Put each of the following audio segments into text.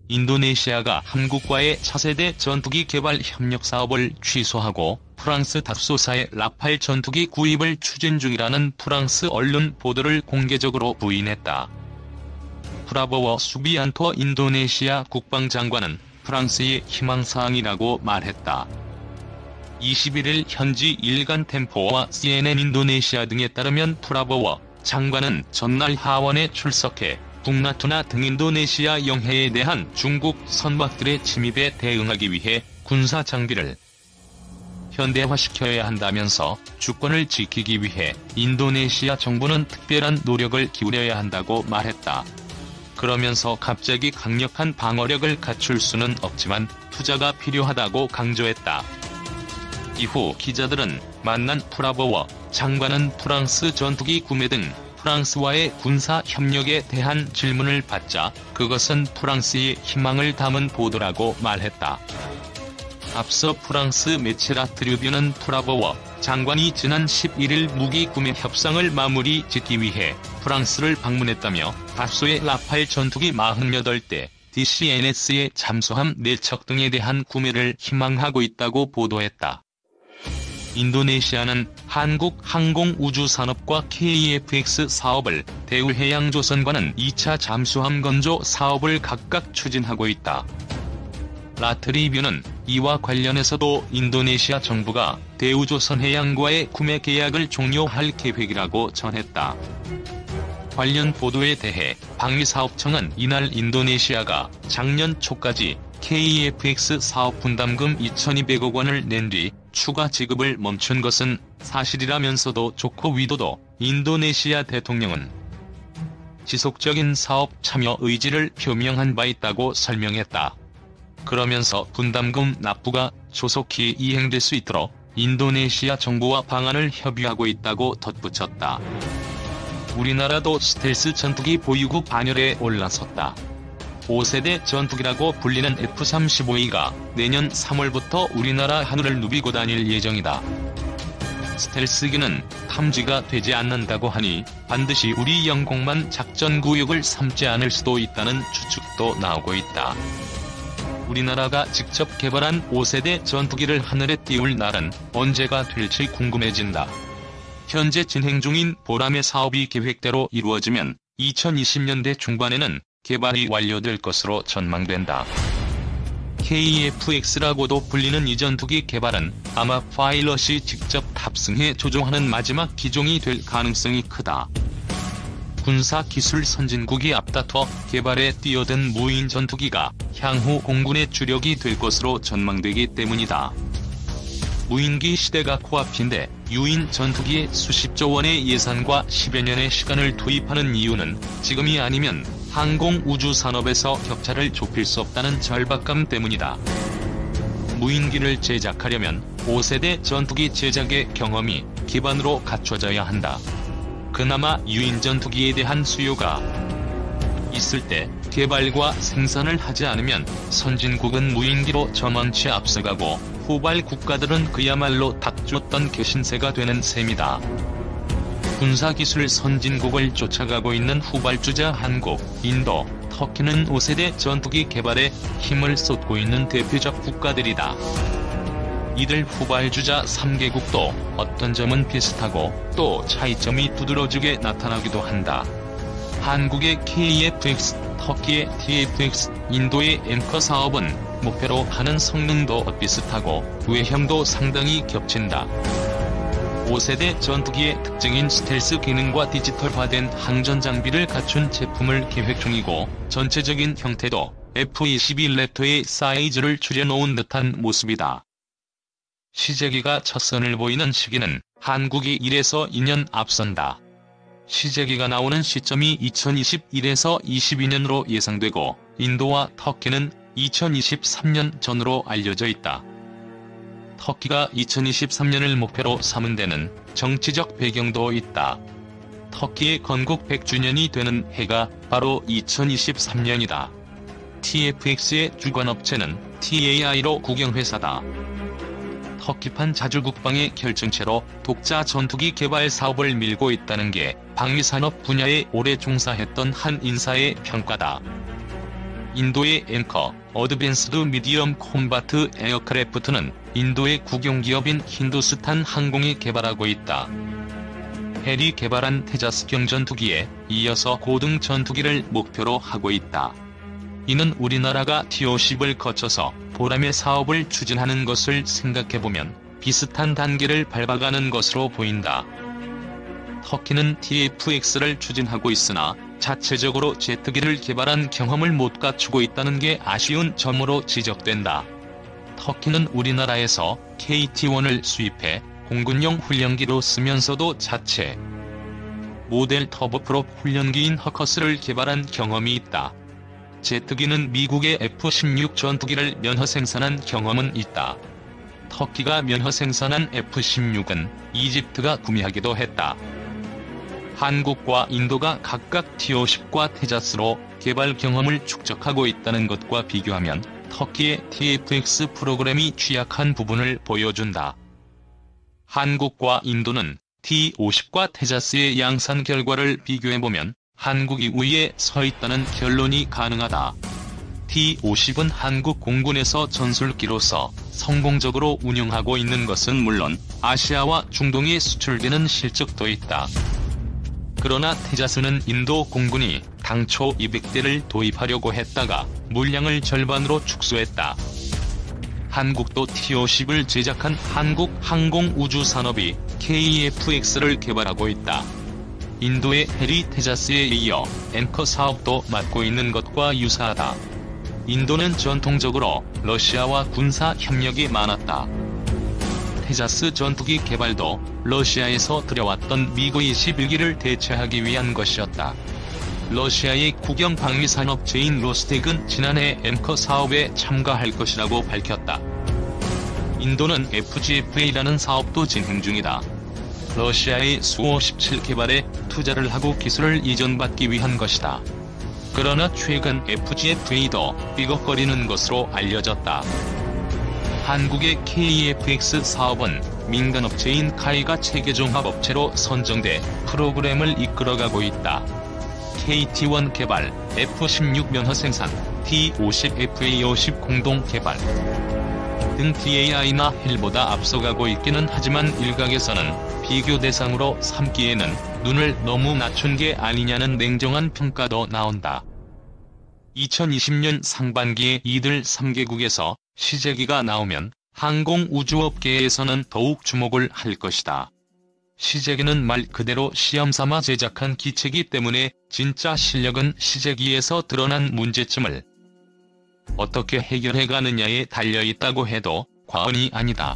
인도네시아가 한국과의 차세대 전투기 개발 협력 사업을 취소하고 프랑스 닷소사의 라팔 전투기 구입을 추진 중이라는 프랑스 언론 보도를 공개적으로 부인했다. 프라보워 수비안토 인도네시아 국방장관은 프랑스의 희망사항이라고 말했다. 21일 현지 일간 템포와 CNN 인도네시아 등에 따르면 프라보워 장관은 전날 하원에 출석해 북나투나 등 인도네시아 영해에 대한 중국 선박들의 침입에 대응하기 위해 군사 장비를 현대화시켜야 한다면서 주권을 지키기 위해 인도네시아 정부는 특별한 노력을 기울여야 한다고 말했다. 그러면서 갑자기 강력한 방어력을 갖출 수는 없지만 투자가 필요하다고 강조했다. 이후 기자들은 만난 프라보워 장관은 프랑스 전투기 구매 등 프랑스와의 군사 협력에 대한 질문을 받자 그것은 프랑스의 희망을 담은 보도라고 말했다. 앞서 프랑스 매체 라 트리뷴은 프라보워 장관이 지난 11일 무기 구매 협상을 마무리 짓기 위해 프랑스를 방문했다며 닷소의 라팔 전투기 48대, DCNS의 잠수함 4척 등에 대한 구매를 희망하고 있다고 보도했다. 인도네시아는 한국 항공우주산업과 KFX 사업을, 대우해양조선과는 2차 잠수함 건조 사업을 각각 추진하고 있다. 라트리뷴은 이와 관련해서도 인도네시아 정부가 대우조선해양과의 구매 계약을 종료할 계획이라고 전했다. 관련 보도에 대해 방위사업청은 이날 인도네시아가 작년 초까지 KFX 사업 분담금 2,200억 원을 낸 뒤 추가 지급을 멈춘 것은 사실이라면서도 조코 위도도 인도네시아 대통령은 지속적인 사업 참여 의지를 표명한 바 있다고 설명했다. 그러면서 분담금 납부가 조속히 이행될 수 있도록 인도네시아 정부와 방안을 협의하고 있다고 덧붙였다. 우리나라도 스텔스 전투기 보유국 반열에 올라섰다. 5세대 전투기라고 불리는 F-35E가 내년 3월부터 우리나라 하늘을 누비고 다닐 예정이다. 스텔스기는 탐지가 되지 않는다고 하니 반드시 우리 영공만 작전구역을 삼지 않을 수도 있다는 추측도 나오고 있다. 우리나라가 직접 개발한 5세대 전투기를 하늘에 띄울 날은 언제가 될지 궁금해진다. 현재 진행 중인 보람의 사업이 계획대로 이루어지면 2020년대 중반에는 개발이 완료될 것으로 전망된다. KFX라고도 불리는 이 전투기 개발은 아마 파일럿이 직접 탑승해 조종하는 마지막 기종이 될 가능성이 크다. 군사기술 선진국이 앞다퉈 개발에 뛰어든 무인 전투기가 향후 공군의 주력이 될 것으로 전망되기 때문이다. 무인기 시대가 코앞인데 유인 전투기에 수십조 원의 예산과 10여 년의 시간을 투입하는 이유는 지금이 아니면 항공우주산업에서 격차를 좁힐 수 없다는 절박감 때문이다. 무인기를 제작하려면 5세대 전투기 제작의 경험이 기반으로 갖춰져야 한다. 그나마 유인 전투기에 대한 수요가 있을 때 개발과 생산을 하지 않으면 선진국은 무인기로 저만치 앞서가고 후발 국가들은 그야말로 닥쳤던 개신세가 되는 셈이다. 군사기술 선진국을 쫓아가고 있는 후발주자 한국, 인도, 터키는 5세대 전투기 개발에 힘을 쏟고 있는 대표적 국가들이다. 이들 후발주자 3개국도 어떤 점은 비슷하고 또 차이점이 두드러지게 나타나기도 한다. 한국의 KFX, 터키의 TFX, 인도의 앵커 사업은 목표로 하는 성능도 비슷하고 외형도 상당히 겹친다. 5세대 전투기의 특징인 스텔스 기능과 디지털화된 항전 장비를 갖춘 제품을 계획 중이고 전체적인 형태도 F-22 랩터의 사이즈를 줄여놓은 듯한 모습이다. 시제기가 첫 선을 보이는 시기는 한국이 1에서 2년 앞선다. 시제기가 나오는 시점이 2021에서 22년으로 예상되고 인도와 터키는 2023년 전으로 알려져 있다. 터키가 2023년을 목표로 삼은 데는 정치적 배경도 있다. 터키의 건국 100주년이 되는 해가 바로 2023년이다. TFX의 주관업체는 TAI로 국영회사다. 터키판 자주국방의 결정체로 독자 전투기 개발 사업을 밀고 있다는 게 방위산업 분야에 오래 종사했던 한 인사의 평가다. 인도의 앵커 어드밴스드 미디엄 콤바트 에어크래프트는 인도의 국영기업인 힌두스탄 항공이 개발하고 있다. 헬이 개발한 테자스경 전투기에 이어서 고등 전투기를 목표로 하고 있다. 이는 우리나라가 T-50을 거쳐서 보람의 사업을 추진하는 것을 생각해보면 비슷한 단계를 밟아가는 것으로 보인다. 터키는 TFX를 추진하고 있으나 자체적으로 제트기를 개발한 경험을 못 갖추고 있다는 게 아쉬운 점으로 지적된다. 터키는 우리나라에서 KT-1을 수입해 공군용 훈련기로 쓰면서도 자체 모델 터보프롭 훈련기인 허커스를 개발한 경험이 있다. 제트기는 미국의 F-16 전투기를 면허 생산한 경험은 있다. 터키가 면허 생산한 F-16은 이집트가 구매하기도 했다. 한국과 인도가 각각 T-50과 테자스로 개발 경험을 축적하고 있다는 것과 비교하면 터키의 TFX 프로그램이 취약한 부분을 보여준다. 한국과 인도는 T-50과 테자스의 양산 결과를 비교해보면 한국이 우위에 서 있다는 결론이 가능하다. T-50은 한국 공군에서 전술기로서 성공적으로 운용하고 있는 것은 물론 아시아와 중동에 수출되는 실적도 있다. 그러나 테자스는 인도 공군이 당초 200대를 도입하려고 했다가 물량을 절반으로 축소했다. 한국도 T-50을 제작한 한국항공우주산업이 KFX를 개발하고 있다. 인도의 헬이 테자스에 이어 앵커 사업도 맡고 있는 것과 유사하다. 인도는 전통적으로 러시아와 군사 협력이 많았다. 테자스 전투기 개발도 러시아에서 들여왔던 미그 21기를 대체하기 위한 것이었다. 러시아의 국영 방위 산업체인 로스텍은 지난해 앵커 사업에 참가할 것이라고 밝혔다. 인도는 FGFA라는 사업도 진행 중이다. 러시아의 수-57 개발에 투자를 하고 기술을 이전받기 위한 것이다. 그러나 최근 FGFA도 삐걱거리는 것으로 알려졌다. 한국의 KFX 사업은 민간업체인 카이가 체계종합업체로 선정돼 프로그램을 이끌어가고 있다. KT-1 개발, F-16 면허 생산, T-50 FA-50 공동 개발 등 TAI나 헬보다 앞서가고 있기는 하지만 일각에서는 비교 대상으로 삼기에는 눈을 너무 낮춘 게 아니냐는 냉정한 평가도 나온다. 2020년 상반기에 이들 3개국에서 시제기가 나오면 항공우주업계에서는 더욱 주목을 할 것이다. 시제기는 말 그대로 시험삼아 제작한 기체이기 때문에 진짜 실력은 시제기에서 드러난 문제점을 어떻게 해결해가느냐에 달려있다고 해도 과언이 아니다.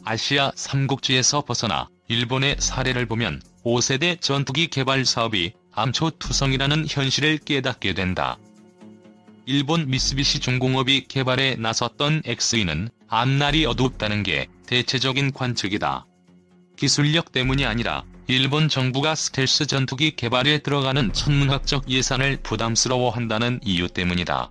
아시아 삼국지에서 벗어나 일본의 사례를 보면 5세대 전투기 개발 사업이 암초투성이라는 현실을 깨닫게 된다. 일본 미쓰비시 중공업이 개발에 나섰던 X위는 앞날이 어둡다는 게 대체적인 관측이다. 기술력 때문이 아니라 일본 정부가 스텔스 전투기 개발에 들어가는 천문학적 예산을 부담스러워한다는 이유 때문이다.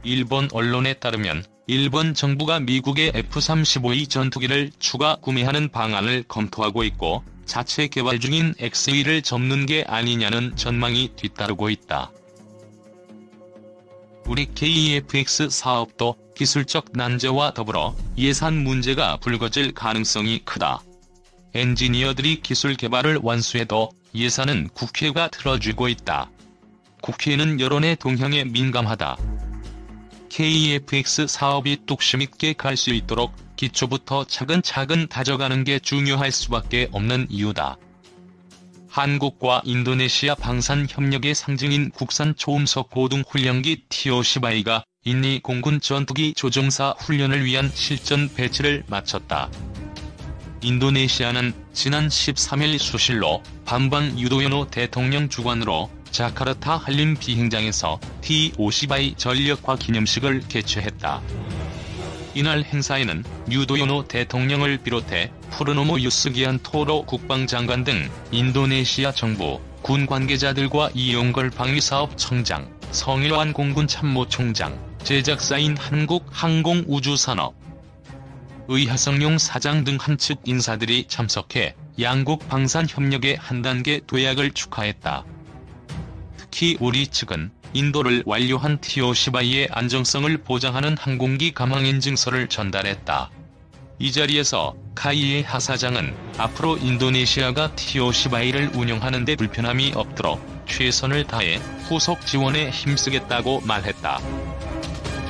일본 언론에 따르면 일본 정부가 미국의 F-35E 전투기를 추가 구매하는 방안을 검토하고 있고 자체 개발 중인 X위를 접는 게 아니냐는 전망이 뒤따르고 있다. 우리 KFX 사업도 기술적 난제와 더불어 예산 문제가 불거질 가능성이 크다. 엔지니어들이 기술 개발을 완수해도 예산은 국회가 틀어주고 있다. 국회는 여론의 동향에 민감하다. KFX 사업이 뚝심 있게 갈 수 있도록 기초부터 차근차근 다져가는 게 중요할 수밖에 없는 이유다. 한국과 인도네시아 방산 협력의 상징인 국산 초음속 고등 훈련기 T-50I가 인니 공군 전투기 조종사 훈련을 위한 실전 배치를 마쳤다. 인도네시아는 지난 13일 수실로 밤방 유도연호 대통령 주관으로 자카르타 한림 비행장에서 T-50I 전력화 기념식을 개최했다. 이날 행사에는 유도연호 대통령을 비롯해 푸르노모 유스기안토로 국방장관 등 인도네시아 정부, 군 관계자들과 이용걸 방위사업청장, 성일환 공군 참모총장, 제작사인 한국항공우주산업, 의하성용 사장 등 한 측 인사들이 참석해 양국 방산 협력의 한 단계 도약을 축하했다. 특히 우리 측은 인도를 완료한 T-52의 안정성을 보장하는 항공기 감항 인증서를 전달했다. 이 자리에서 카이의 하사장은 앞으로 인도네시아가 T-52를 운용하는 데 불편함이 없도록 최선을 다해 후속 지원에 힘쓰겠다고 말했다.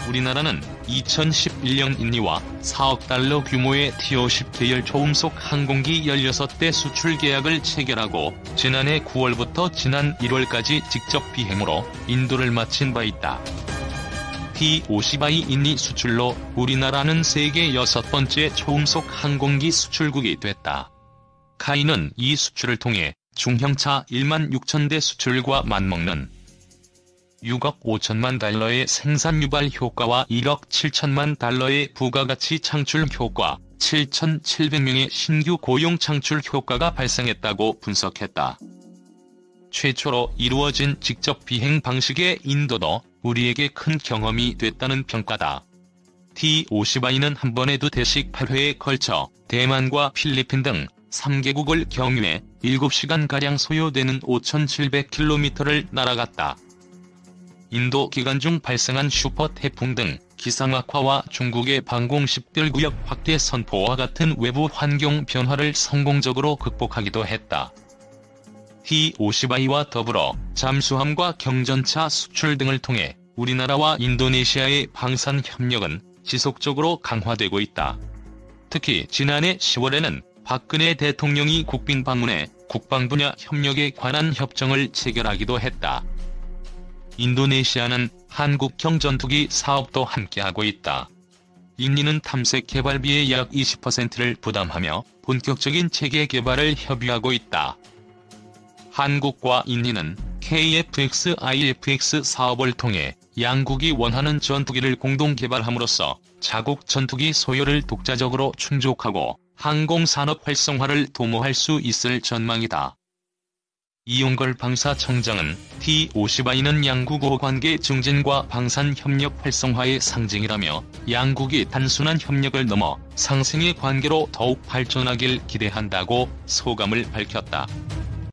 우리나라는 2011년 인니와 4억 달러 규모의 T-50 계열 초음속 항공기 16대 수출 계약을 체결하고 지난해 9월부터 지난 1월까지 직접 비행으로 인도를 마친 바 있다. T-52 인니 수출로 우리나라는 세계 6번째 초음속 항공기 수출국이 됐다. 카이는 이 수출을 통해 중형차 1만 6천 대 수출과 맞먹는 6억 5천만 달러의 생산 유발 효과와 1억 7천만 달러의 부가가치 창출 효과, 7,700명의 신규 고용 창출 효과가 발생했다고 분석했다. 최초로 이루어진 직접 비행 방식의 인도도 우리에게 큰 경험이 됐다는 평가다. T-52는 한 번에 2대씩 8회에 걸쳐 대만과 필리핀 등 3개국을 경유해 7시간가량 소요되는 5,700km를 날아갔다. 인도 기간 중 발생한 슈퍼 태풍 등 기상 악화와 중국의 방공 식별구역 확대 선포와 같은 외부 환경 변화를 성공적으로 극복하기도 했다. T-52와 더불어 잠수함과 경전차 수출 등을 통해 우리나라와 인도네시아의 방산 협력은 지속적으로 강화되고 있다. 특히 지난해 10월에는 박근혜 대통령이 국빈 방문해 국방 분야 협력에 관한 협정을 체결하기도 했다. 인도네시아는 한국형 전투기 사업도 함께하고 있다. 인니는 탐색 개발비의 약 20%를 부담하며 본격적인 체계 개발을 협의하고 있다. 한국과 인니는 KF-IFX 사업을 통해 양국이 원하는 전투기를 공동 개발함으로써 자국 전투기 소요를 독자적으로 충족하고 항공산업 활성화를 도모할 수 있을 전망이다. 이용걸 방사청장은 T-52는 양국 관계 증진과 방산 협력 활성화의 상징이라며 양국이 단순한 협력을 넘어 상생의 관계로 더욱 발전하길 기대한다고 소감을 밝혔다.